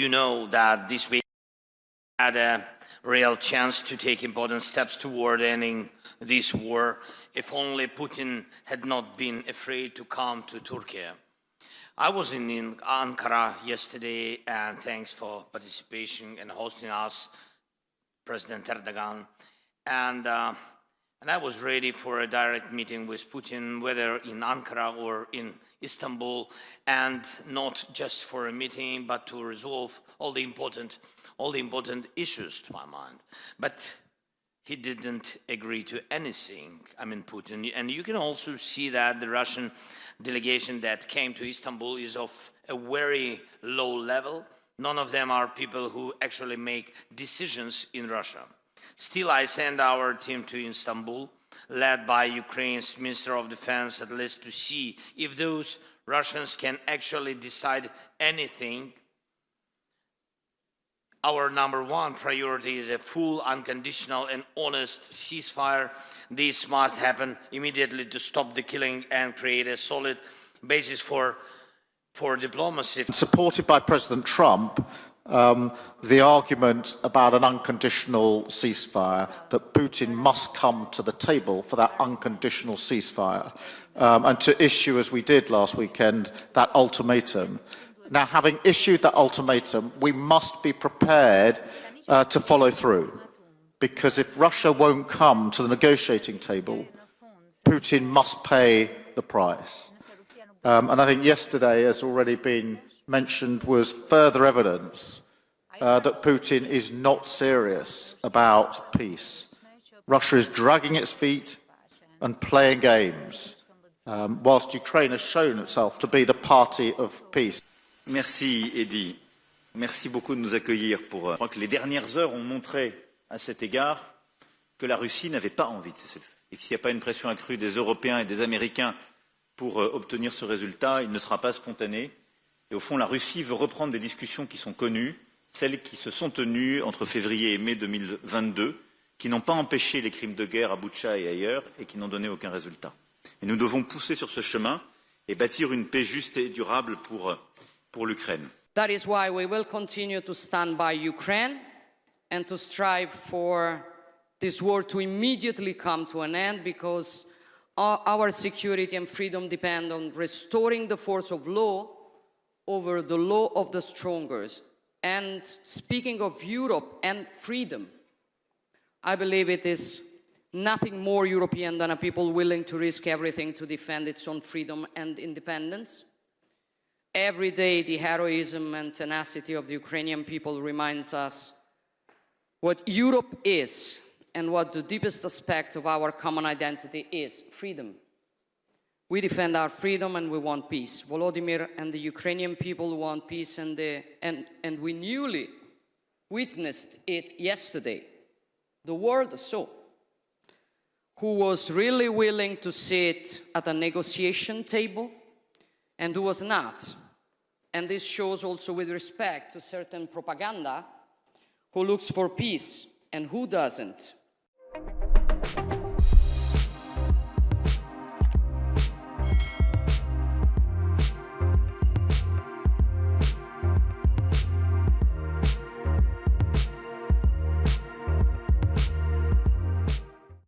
you know that this week had a real chance to take important steps toward ending this war, if only Putin had not been afraid to come to Turkey. I was in Ankara yesterday, and thanks for participation and hosting us, President Erdogan. And I was ready for a direct meeting with Putin, whether in Ankara or in Istanbul, and not just for a meeting, but to resolve all the important issues to my mind. But he didn't agree to anything, Putin. And you can also see that the Russian delegation that came to Istanbul is of a very low level. None of them are people who actually make decisions in Russia. Still, I sent our team to Istanbul, led by Ukraine's Minister of Defense, at least to see if those Russians can actually decide anything. Our number one priority is a full, unconditional and honest ceasefire. This must happen immediately to stop the killing and create a solid basis for diplomacy. Supported by President Trump, the argument about an unconditional ceasefire, that Putin must come to the table for that unconditional ceasefire, and to issue, as we did last weekend, that ultimatum. Now, having issued that ultimatum, we must be prepared to follow through, because if Russia won't come to the negotiating table, Putin must pay the price. And I think yesterday, as already been mentioned, was further evidence that Putin is not serious about peace. Russia is dragging its feet and playing games, whilst Ukraine has shown itself to be the party of peace. Merci, Eddy. Merci beaucoup de nous accueillir. Je crois que les dernières heures ont montré à cet égard que la Russie n'avait pas envie de cesser le feu. Et que s'il n'y a pas une pression accrue des Européens et des Américains pour obtenir ce résultat, il ne sera pas spontané. Et au fond, la Russie veut reprendre des discussions qui sont connues, celles qui se sont tenues entre février et mai 2022, qui n'ont pas empêché les crimes de guerre à Boutcha et ailleurs, et qui n'ont donné aucun résultat. Et nous devons pousser sur ce chemin et bâtir une paix juste et durable pour l'Ukraine. That is why we will continue to stand by Ukraine and to strive for this war to immediately come to an end, because our security and freedom depend on restoring the force of law over the law of the strongest. And speaking of Europe and freedom, I believe it is nothing more European than a people willing to risk everything to defend its own freedom and independence. Every day, the heroism and tenacity of the Ukrainian people reminds us what Europe is and what the deepest aspect of our common identity is: freedom. We defend our freedom and we want peace. Volodymyr and the Ukrainian people want peace, and we newly witnessed it yesterday. The world saw who was really willing to sit at a negotiation table and who was not. And this shows also with respect to certain propaganda who looks for peace and who doesn't.